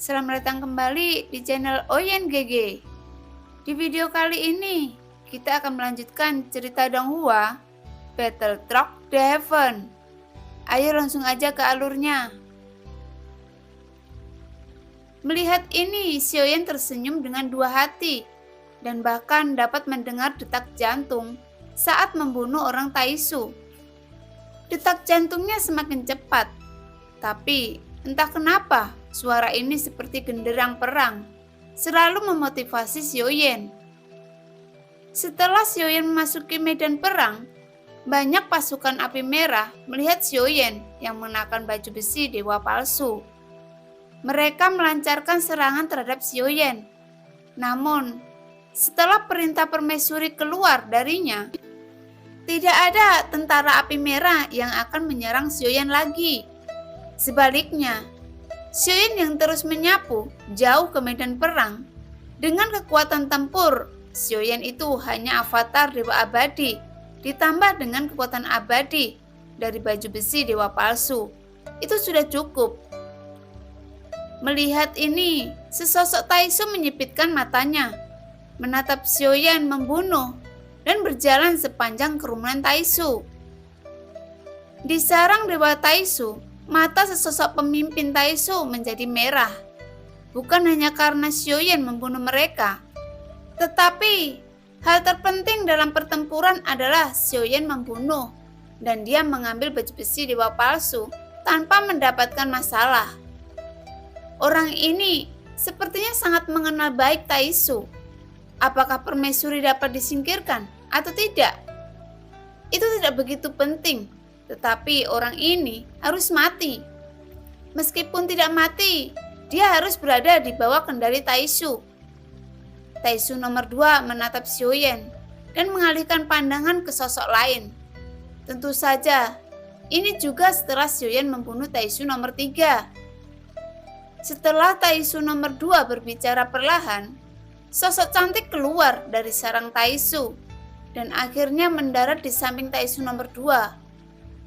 Selamat datang kembali di channel Oyen GG. Di video kali ini, kita akan melanjutkan cerita Donghua, Battle Truck the Heaven. Ayo langsung aja ke alurnya. Melihat ini, Xiaoyan tersenyum dengan dua hati, dan bahkan dapat mendengar detak jantung saat membunuh orang Taisu. Detak jantungnya semakin cepat, tapi entah kenapa suara ini seperti genderang perang, selalu memotivasi Xiaoyan. Setelah Xiaoyan memasuki medan perang, banyak pasukan api merah melihat Xiaoyan yang mengenakan baju besi dewa palsu. Mereka melancarkan serangan terhadap Xiaoyan. Namun, setelah perintah permaisuri keluar darinya, tidak ada tentara api merah yang akan menyerang Xiaoyan lagi. Sebaliknya, Xiaoyan yang terus menyapu jauh ke medan perang. Dengan kekuatan tempur, Xiaoyan itu hanya avatar dewa abadi, ditambah dengan kekuatan abadi dari baju besi dewa palsu. Itu sudah cukup. Melihat ini, sesosok Taisu menyipitkan matanya, menatap Xiaoyan membunuh, dan berjalan sepanjang kerumunan Taisu. Di sarang dewa Taisu, mata sesosok pemimpin Taisu menjadi merah. Bukan hanya karena Xiaoyan membunuh mereka, tetapi hal terpenting dalam pertempuran adalah Xiaoyan membunuh, dan dia mengambil baju besi dewa palsu tanpa mendapatkan masalah. Orang ini sepertinya sangat mengenal baik Taisu. Apakah permaisuri dapat disingkirkan atau tidak? Itu tidak begitu penting, tetapi orang ini harus mati. Meskipun tidak mati, dia harus berada di bawah kendali Taisu. Taisu nomor 2 menatap Xiaoyan dan mengalihkan pandangan ke sosok lain. Tentu saja, ini juga setelah Xiaoyan membunuh Taisu nomor 3. Setelah Taisu nomor 2 berbicara perlahan, sosok cantik keluar dari sarang Taisu dan akhirnya mendarat di samping Taisu nomor 2,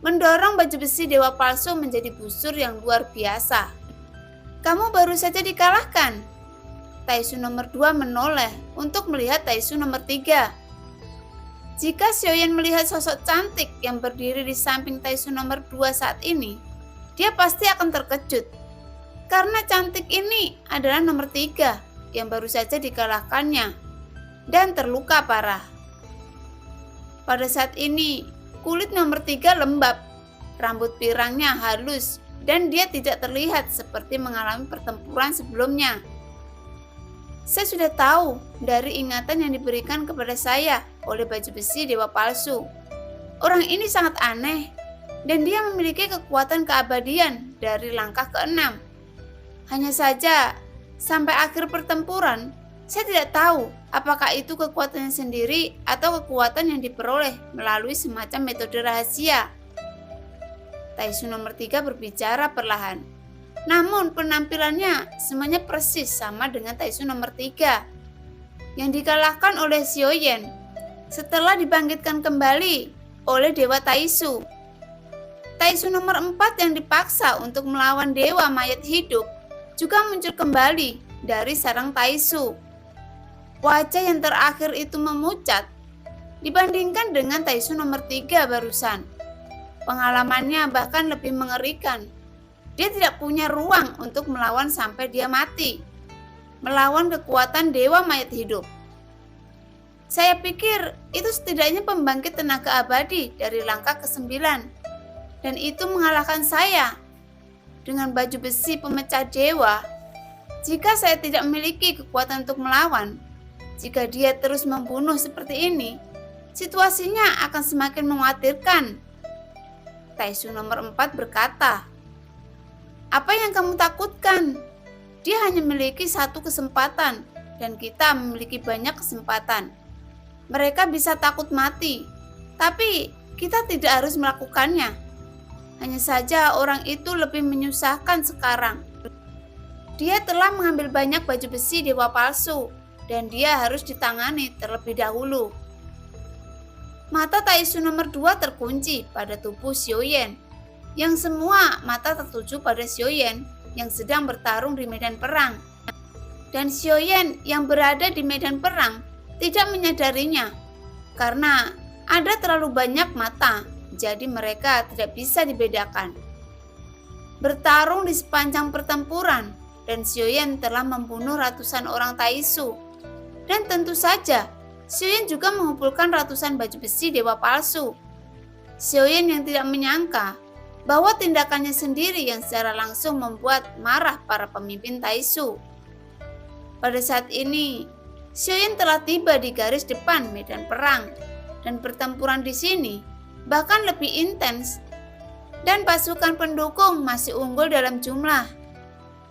mendorong baju besi dewa palsu menjadi busur yang luar biasa. Kamu baru saja dikalahkan. Taisu nomor 2 menoleh untuk melihat Taisu nomor 3. Jika Xiaoyan melihat sosok cantik yang berdiri di samping Taisu nomor 2 saat ini, dia pasti akan terkejut. Karena cantik ini adalah nomor 3 yang baru saja dikalahkannya dan terluka parah. Pada saat ini, kulit nomor 3 lembab, rambut pirangnya halus, dan dia tidak terlihat seperti mengalami pertempuran sebelumnya. Saya sudah tahu dari ingatan yang diberikan kepada saya oleh baju besi dewa palsu. Orang ini sangat aneh, dan dia memiliki kekuatan keabadian dari langkah ke-6. Hanya saja, sampai akhir pertempuran, saya tidak tahu apakah itu kekuatannya sendiri atau kekuatan yang diperoleh melalui semacam metode rahasia. Taisu nomor 3 berbicara perlahan. Namun penampilannya semuanya persis sama dengan Taisu nomor 3 yang dikalahkan oleh Xiaoyan setelah dibangkitkan kembali oleh Dewa Taisu. Taisu nomor 4 yang dipaksa untuk melawan Dewa Mayat Hidup juga muncul kembali dari sarang Taisu. Wajah yang terakhir itu memucat dibandingkan dengan Taisu nomor 3 barusan. Pengalamannya bahkan lebih mengerikan. Dia tidak punya ruang untuk melawan sampai dia mati, melawan kekuatan Dewa Mayat Hidup. Saya pikir itu setidaknya pembangkit tenaga abadi dari langkah ke-9, dan itu mengalahkan saya. Dengan baju besi pemecah dewa, jika saya tidak memiliki kekuatan untuk melawan, jika dia terus membunuh seperti ini, situasinya akan semakin mengkhawatirkan. Taisu nomor 4 berkata, "Apa yang kamu takutkan? Dia hanya memiliki satu kesempatan, dan kita memiliki banyak kesempatan. Mereka bisa takut mati, tapi kita tidak harus melakukannya. Hanya saja orang itu lebih menyusahkan sekarang. Dia telah mengambil banyak baju besi dewa palsu, dan dia harus ditangani terlebih dahulu." Mata Taisu nomor 2 terkunci pada tubuh Xiaoyan, yang semua mata tertuju pada Xiaoyan yang sedang bertarung di medan perang. Dan Xiaoyan yang berada di medan perang tidak menyadarinya karena ada terlalu banyak mata, jadi mereka tidak bisa dibedakan. Bertarung di sepanjang pertempuran, dan Xiaoyan telah membunuh ratusan orang Taisu. Dan tentu saja, Xiaoyan juga mengumpulkan ratusan baju besi dewa palsu. Xiaoyan yang tidak menyangka bahwa tindakannya sendiri yang secara langsung membuat marah para pemimpin Taisu. Pada saat ini, Xiaoyan telah tiba di garis depan medan perang, dan pertempuran di sini bahkan lebih intens, dan pasukan pendukung masih unggul dalam jumlah.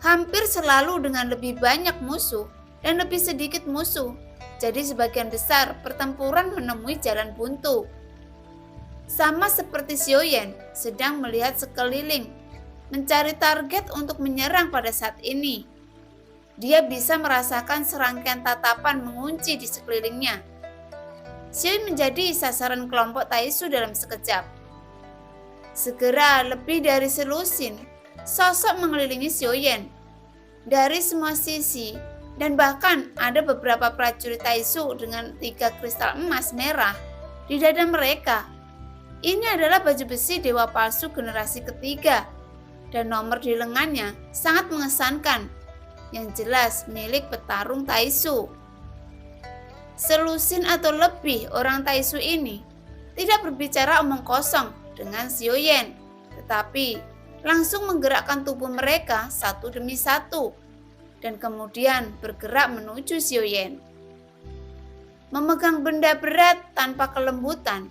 Hampir selalu dengan lebih banyak musuh dan lebih sedikit musuh, jadi sebagian besar pertempuran menemui jalan buntu. Sama seperti Xiaoyan sedang melihat sekeliling, mencari target untuk menyerang pada saat ini. Dia bisa merasakan serangkaian tatapan mengunci di sekelilingnya. Xiaoyan menjadi sasaran kelompok Taisu dalam sekejap. Segera lebih dari selusin sosok mengelilingi Xiaoyan dari semua sisi, dan bahkan ada beberapa prajurit Taisu dengan 3 kristal emas merah di dada mereka. Ini adalah baju besi dewa palsu generasi ketiga, dan nomor di lengannya sangat mengesankan, yang jelas milik petarung Taisu. Selusin atau lebih orang Taisu ini tidak berbicara omong kosong dengan Xiaoyan, tetapi langsung menggerakkan tubuh mereka satu demi satu, dan kemudian bergerak menuju Xiaoyan. Memegang benda berat tanpa kelembutan,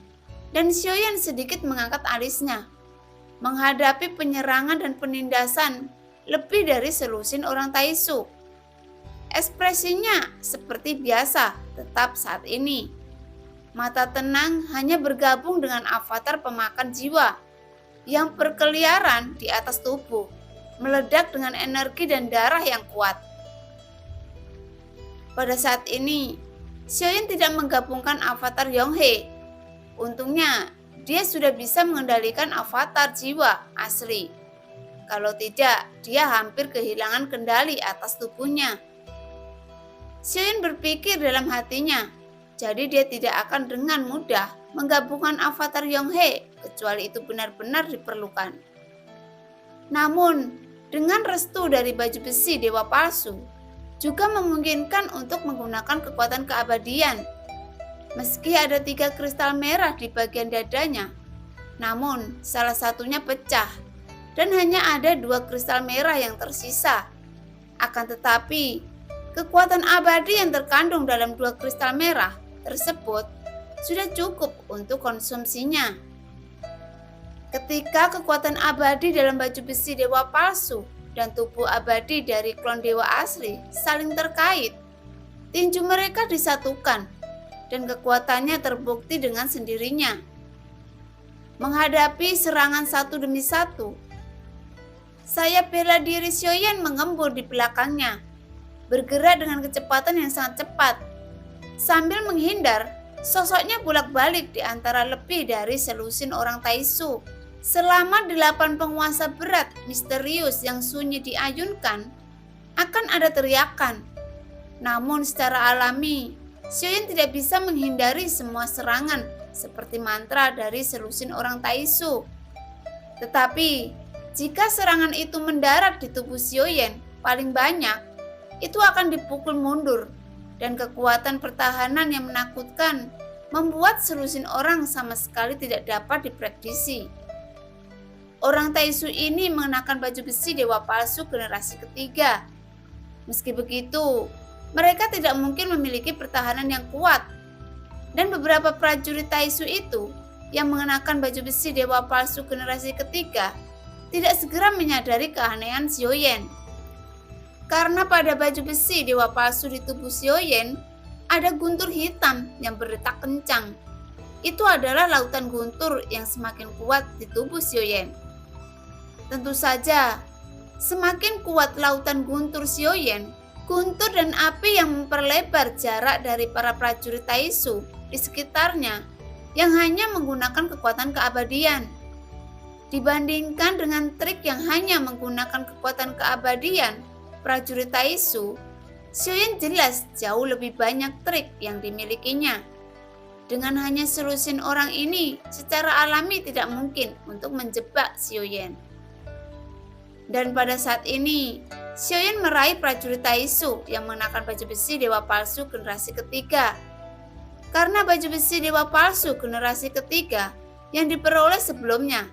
dan Xiaoyan sedikit mengangkat alisnya, menghadapi penyerangan dan penindasan lebih dari selusin orang Taisu. Ekspresinya seperti biasa tetap saat ini. Mata tenang hanya bergabung dengan avatar pemakan jiwa yang berkeliaran di atas tubuh, meledak dengan energi dan darah yang kuat. Pada saat ini, Xiaoyan tidak menggabungkan avatar Yonghe. Untungnya, dia sudah bisa mengendalikan avatar jiwa asli. Kalau tidak, dia hampir kehilangan kendali atas tubuhnya. Xiaoyan berpikir dalam hatinya, jadi dia tidak akan dengan mudah menggabungkan avatar Yonghe kecuali itu benar-benar diperlukan. Namun, dengan restu dari baju besi dewa palsu, juga memungkinkan untuk menggunakan kekuatan keabadian. Meski ada 3 kristal merah di bagian dadanya, namun salah satunya pecah, dan hanya ada 2 kristal merah yang tersisa. Akan tetapi, kekuatan abadi yang terkandung dalam 2 kristal merah tersebut sudah cukup untuk konsumsinya. Ketika kekuatan abadi dalam baju besi dewa palsu dan tubuh abadi dari klon dewa asli saling terkait, tinju mereka disatukan dan kekuatannya terbukti dengan sendirinya. Menghadapi serangan satu demi satu, sayap bela diri Xiaoyan mengembur di belakangnya, bergerak dengan kecepatan yang sangat cepat. Sambil menghindar, sosoknya bolak-balik di antara lebih dari selusin orang Taisu. Selama 8 penguasa berat misterius yang sunyi diayunkan, akan ada teriakan. Namun secara alami, Xiaoyan tidak bisa menghindari semua serangan seperti mantra dari selusin orang Taisu. Tetapi, jika serangan itu mendarat di tubuh Xiaoyan paling banyak, itu akan dipukul mundur, dan kekuatan pertahanan yang menakutkan membuat selusin orang sama sekali tidak dapat diprediksi. Orang Taisu ini mengenakan baju besi dewa palsu generasi ketiga. Meski begitu, mereka tidak mungkin memiliki pertahanan yang kuat. Dan beberapa prajurit Taisu itu yang mengenakan baju besi dewa palsu generasi ketiga tidak segera menyadari keanehan Xiaoyan. Karena pada baju besi dewa palsu di tubuh Xiaoyan ada guntur hitam yang berdetak kencang. Itu adalah lautan guntur yang semakin kuat di tubuh Xiaoyan. Tentu saja, semakin kuat lautan guntur Xiaoyan, guntur dan api yang memperlebar jarak dari para prajurit Taisu di sekitarnya yang hanya menggunakan kekuatan keabadian. Dibandingkan dengan trik yang hanya menggunakan kekuatan keabadian, prajurit Taisu, Xiuyan jelas jauh lebih banyak trik yang dimilikinya. Dengan hanya selusin orang ini, secara alami tidak mungkin untuk menjebak Xiuyan. Dan pada saat ini, Xiuyan meraih prajurit Taisu yang mengenakan baju besi dewa palsu generasi ketiga. Karena baju besi dewa palsu generasi ketiga yang diperoleh sebelumnya,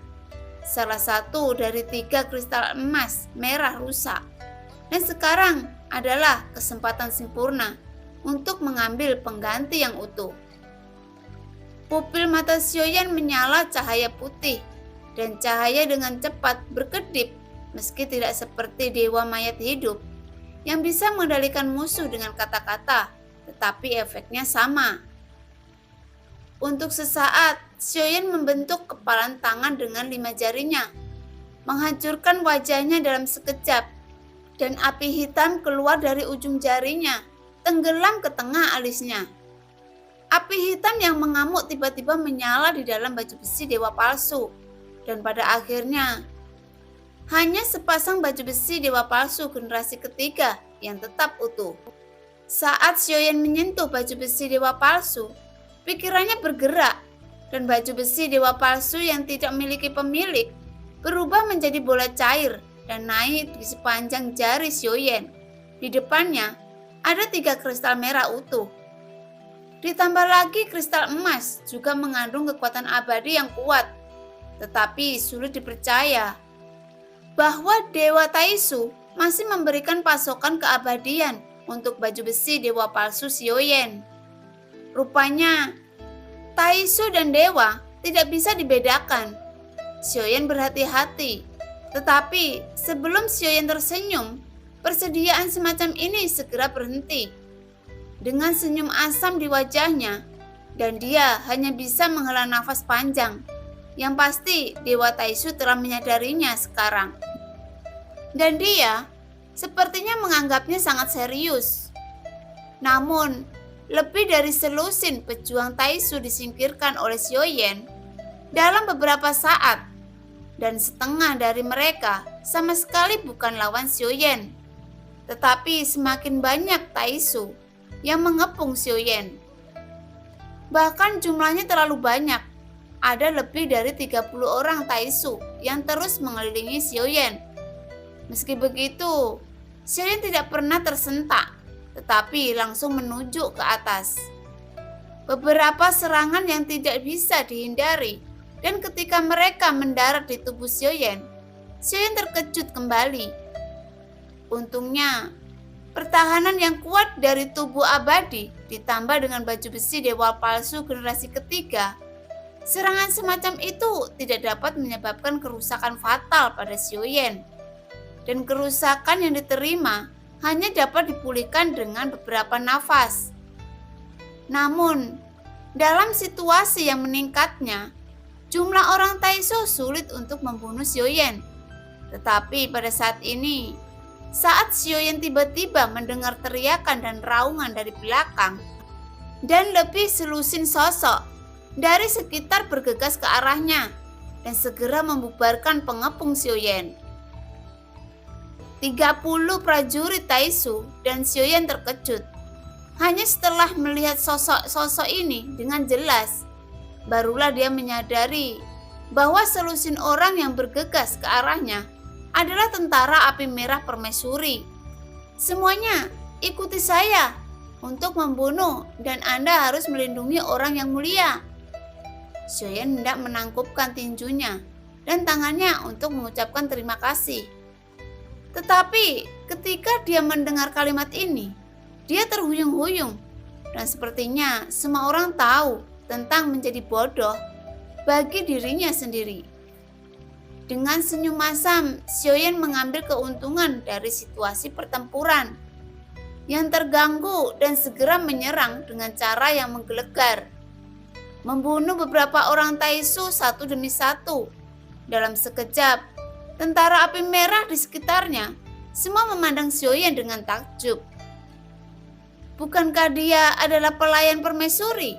salah satu dari 3 kristal emas merah rusak. Dan sekarang adalah kesempatan sempurna untuk mengambil pengganti yang utuh. Pupil mata Xiuyan menyala cahaya putih, dan cahaya dengan cepat berkedip meski tidak seperti dewa mayat hidup yang bisa mengendalikan musuh dengan kata-kata, tetapi efeknya sama. Untuk sesaat, Xiuyan membentuk kepalan tangan dengan 5 jarinya, menghancurkan wajahnya dalam sekejap, dan api hitam keluar dari ujung jarinya, tenggelam ke tengah alisnya. Api hitam yang mengamuk tiba-tiba menyala di dalam baju besi dewa palsu, dan pada akhirnya, hanya sepasang baju besi dewa palsu generasi ketiga yang tetap utuh. Saat Xiuyan menyentuh baju besi dewa palsu, pikirannya bergerak, dan baju besi dewa palsu yang tidak memiliki pemilik berubah menjadi bola cair dan naik di sepanjang jari Xiuyan. Di depannya ada 3 kristal merah utuh. Ditambah lagi kristal emas juga mengandung kekuatan abadi yang kuat, tetapi sulit dipercaya bahwa Dewa Taisu masih memberikan pasokan keabadian untuk baju besi dewa palsu Xiuyan. Rupanya, Taisu dan dewa tidak bisa dibedakan. Xiuyan berhati-hati, tetapi sebelum Xiuyan tersenyum, persediaan semacam ini segera berhenti. Dengan senyum asam di wajahnya, dan dia hanya bisa menghela nafas panjang. Yang pasti, Dewa Taisu telah menyadarinya sekarang. Dan dia sepertinya menganggapnya sangat serius. Namun, lebih dari selusin pejuang Taisu disingkirkan oleh Xiuyan dalam beberapa saat, dan setengah dari mereka sama sekali bukan lawan Xiuyan. Tetapi semakin banyak Taisu yang mengepung Xiuyan. Bahkan jumlahnya terlalu banyak. Ada lebih dari 30 orang Taisu yang terus mengelilingi Xiuyan. Meski begitu, Xiuyan tidak pernah tersentak, tetapi langsung menuju ke atas. Beberapa serangan yang tidak bisa dihindari, dan ketika mereka mendarat di tubuh Xiuyan, Xiuyan terkejut kembali. Untungnya, pertahanan yang kuat dari tubuh abadi ditambah dengan baju besi dewa palsu generasi ketiga, serangan semacam itu tidak dapat menyebabkan kerusakan fatal pada Xiuyan. Dan kerusakan yang diterima hanya dapat dipulihkan dengan beberapa nafas. Namun, dalam situasi yang meningkatnya, jumlah orang Taisu sulit untuk membunuh Xiuyan. Tetapi pada saat ini, saat Xiuyan tiba-tiba mendengar teriakan dan raungan dari belakang, dan lebih selusin sosok dari sekitar bergegas ke arahnya dan segera membubarkan pengepung Xiuyan. 30 prajurit Taisu dan Xiuyan terkejut. Hanya setelah melihat sosok-sosok ini dengan jelas, barulah dia menyadari bahwa selusin orang yang bergegas ke arahnya adalah tentara api merah permaisuri. Semuanya, ikuti saya untuk membunuh, dan Anda harus melindungi orang yang mulia. Xiuyan hendak menangkupkan tinjunya dan tangannya untuk mengucapkan terima kasih. Tetapi ketika dia mendengar kalimat ini, dia terhuyung-huyung, dan sepertinya semua orang tahu tentang menjadi bodoh bagi dirinya sendiri. Dengan senyum masam, Xiuyan mengambil keuntungan dari situasi pertempuran yang terganggu dan segera menyerang dengan cara yang menggelegar. Membunuh beberapa orang Taisu satu demi satu. Dalam sekejap, tentara api merah di sekitarnya semua memandang Xiuyan dengan takjub. Bukankah dia adalah pelayan permaisuri?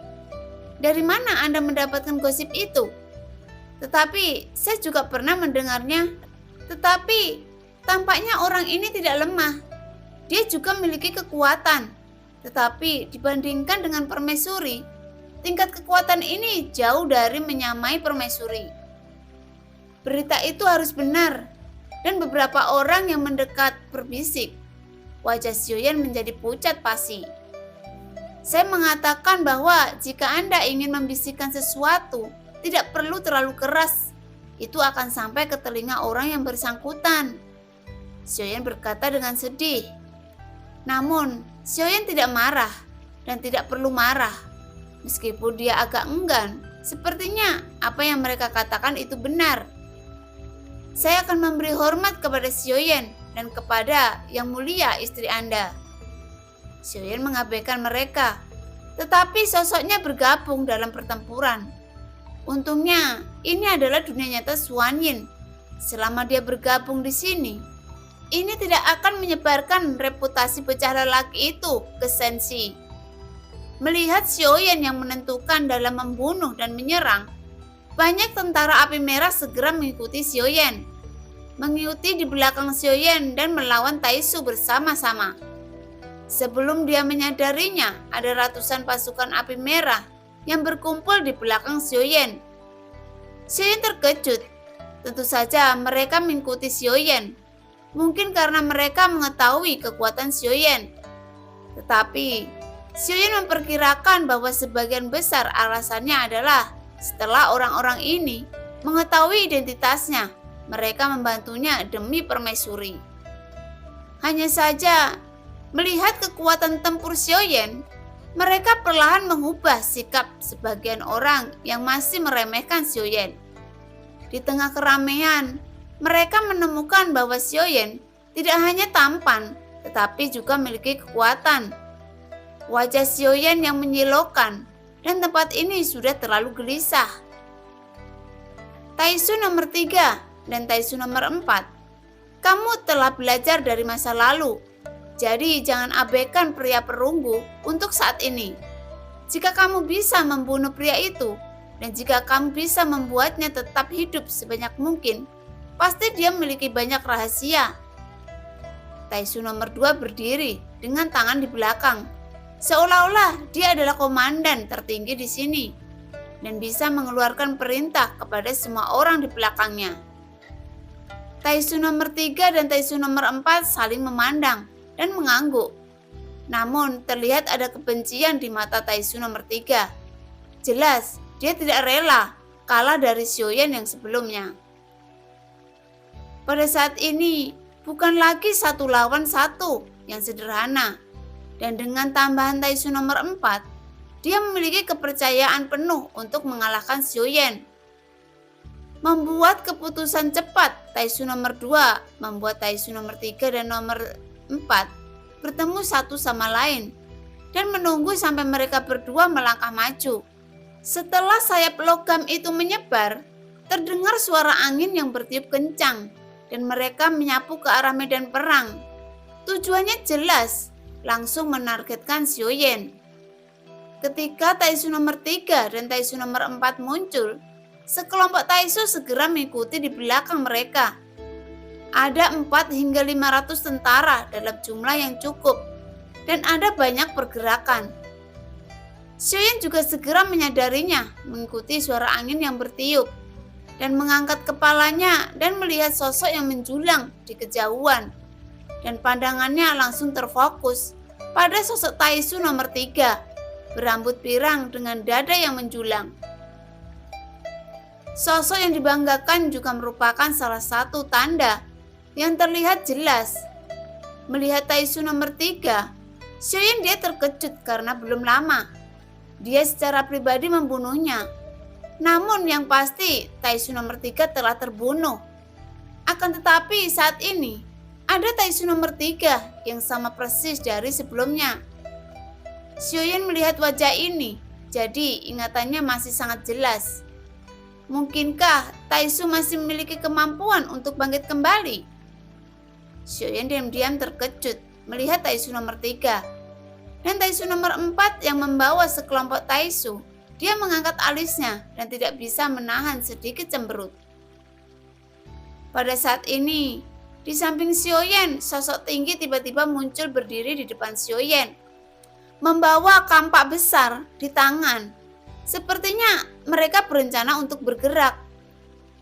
Dari mana Anda mendapatkan gosip itu? Tetapi saya juga pernah mendengarnya. Tetapi tampaknya orang ini tidak lemah. Dia juga memiliki kekuatan. Tetapi dibandingkan dengan permaisuri, tingkat kekuatan ini jauh dari menyamai permaisuri. Berita itu harus benar, dan beberapa orang yang mendekat berbisik. Wajah Xiaoyan menjadi pucat pasi. Saya mengatakan bahwa jika Anda ingin membisikkan sesuatu, tidak perlu terlalu keras. Itu akan sampai ke telinga orang yang bersangkutan. Xiaoyan berkata dengan sedih. Namun, Xiaoyan tidak marah dan tidak perlu marah. Meskipun dia agak enggan, sepertinya apa yang mereka katakan itu benar. Saya akan memberi hormat kepada Xiaoyan dan kepada Yang Mulia istri Anda. Xiaoyan mengabaikan mereka, tetapi sosoknya bergabung dalam pertempuran. Untungnya, ini adalah dunia nyata Xuan Yin. Selama dia bergabung di sini, ini tidak akan menyebarkan reputasi bocah lelaki itu ke Sensi. Melihat Xiaoyan yang menentukan dalam membunuh dan menyerang, banyak tentara api merah segera mengikuti Xiaoyan. Mengikuti di belakang Xiaoyan dan melawan Taisu bersama-sama. Sebelum dia menyadarinya, ada ratusan pasukan api merah yang berkumpul di belakang Xiaoyan. Xiaoyan terkejut. Tentu saja mereka mengikuti Xiaoyan. Mungkin karena mereka mengetahui kekuatan Xiaoyan. Tetapi Xiaoyan memperkirakan bahwa sebagian besar alasannya adalah setelah orang-orang ini mengetahui identitasnya, mereka membantunya demi permaisuri. Hanya saja, melihat kekuatan tempur Xiaoyan, mereka perlahan mengubah sikap sebagian orang yang masih meremehkan Xiaoyan. Di tengah keramaian, mereka menemukan bahwa Xiaoyan tidak hanya tampan, tetapi juga memiliki kekuatan. Wajah Xiaoyan yang menyilaukan, dan tempat ini sudah terlalu gelisah. Taisu nomor 3 dan Taisu nomor 4. Kamu telah belajar dari masa lalu, jadi jangan abaikan pria perunggu untuk saat ini. Jika kamu bisa membunuh pria itu, dan jika kamu bisa membuatnya tetap hidup sebanyak mungkin, pasti dia memiliki banyak rahasia. Taisu nomor 2 berdiri dengan tangan di belakang, seolah-olah dia adalah komandan tertinggi di sini dan bisa mengeluarkan perintah kepada semua orang di belakangnya. Taisu nomor 3 dan Taisu nomor 4 saling memandang dan mengangguk. Namun terlihat ada kebencian di mata Taisu nomor 3. Jelas dia tidak rela kalah dari Xiaoyan yang sebelumnya. Pada saat ini bukan lagi 1 lawan 1 yang sederhana. Dan dengan tambahan Taisu nomor 4, dia memiliki kepercayaan penuh untuk mengalahkan Xiaoyan. Membuat keputusan cepat, Taisu nomor 2 membuat Taisu nomor 3 dan nomor 4 bertemu satu sama lain dan menunggu sampai mereka berdua melangkah maju. Setelah sayap logam itu menyebar, terdengar suara angin yang bertiup kencang dan mereka menyapu ke arah medan perang. Tujuannya jelas, langsung menargetkan Xiaoyan. Ketika Taisu nomor 3 dan Taisu nomor 4 muncul, sekelompok Taisu segera mengikuti di belakang mereka. Ada 4 hingga 500 tentara dalam jumlah yang cukup, dan ada banyak pergerakan. Xiaoyan juga segera menyadarinya, mengikuti suara angin yang bertiup, dan mengangkat kepalanya dan melihat sosok yang menjulang di kejauhan. Dan pandangannya langsung terfokus pada sosok Taisu nomor 3, berambut pirang dengan dada yang menjulang. Sosok yang dibanggakan juga merupakan salah satu tanda yang terlihat jelas. Melihat Taisu nomor 3, Xiaoyan dia terkejut karena belum lama dia secara pribadi membunuhnya. Namun yang pasti Taisu nomor 3 telah terbunuh. Akan tetapi saat ini ada Taisu nomor 3 yang sama persis dari sebelumnya. Xiaoyan melihat wajah ini, jadi ingatannya masih sangat jelas. Mungkinkah Taisu masih memiliki kemampuan untuk bangkit kembali? Xiaoyan diam-diam terkejut melihat Taisu nomor 3 dan Taisu nomor 4 yang membawa sekelompok Taisu Dia mengangkat alisnya dan tidak bisa menahan sedikit cemberut. Pada saat ini, di samping Xiaoyan, sosok tinggi tiba-tiba muncul berdiri di depan Xiaoyan, membawa kampak besar di tangan. Sepertinya mereka berencana untuk bergerak.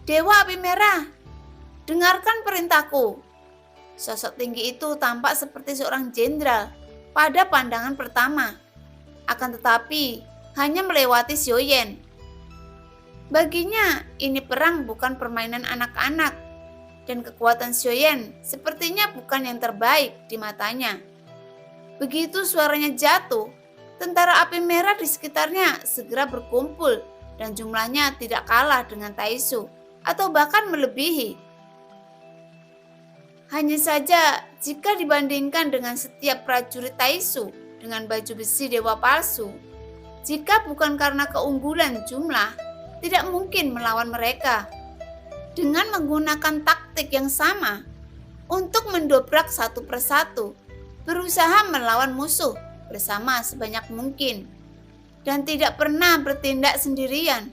Dewa Api Merah, dengarkan perintahku. Sosok tinggi itu tampak seperti seorang jenderal pada pandangan pertama. Akan tetapi, hanya melewati Xiaoyan. Baginya, ini perang bukan permainan anak-anak, dan kekuatan Xiaoyan sepertinya bukan yang terbaik di matanya. Begitu suaranya jatuh, tentara api merah di sekitarnya segera berkumpul dan jumlahnya tidak kalah dengan Taisu atau bahkan melebihi. Hanya saja jika dibandingkan dengan setiap prajurit Taisu dengan baju besi dewa palsu, jika bukan karena keunggulan jumlah, tidak mungkin melawan mereka. Dengan menggunakan taktik yang sama untuk mendobrak satu persatu, berusaha melawan musuh bersama sebanyak mungkin, dan tidak pernah bertindak sendirian.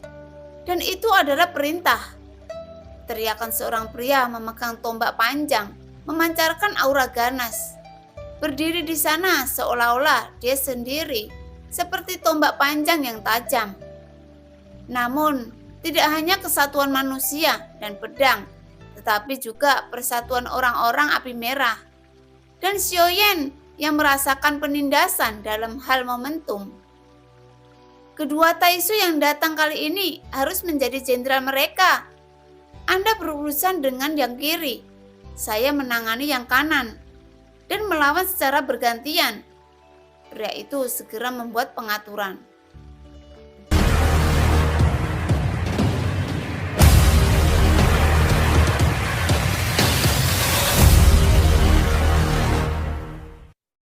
Dan itu adalah perintah. Teriakan seorang pria memegang tombak panjang, memancarkan aura ganas. Berdiri di sana seolah-olah dia sendiri, seperti tombak panjang yang tajam. Namun, tidak hanya kesatuan manusia dan pedang, tetapi juga persatuan orang-orang api merah. Dan Xiaoyan yang merasakan penindasan dalam hal momentum. Kedua Taisu yang datang kali ini harus menjadi jenderal mereka. Anda berurusan dengan yang kiri, saya menangani yang kanan, dan melawan secara bergantian. Pria itu segera membuat pengaturan.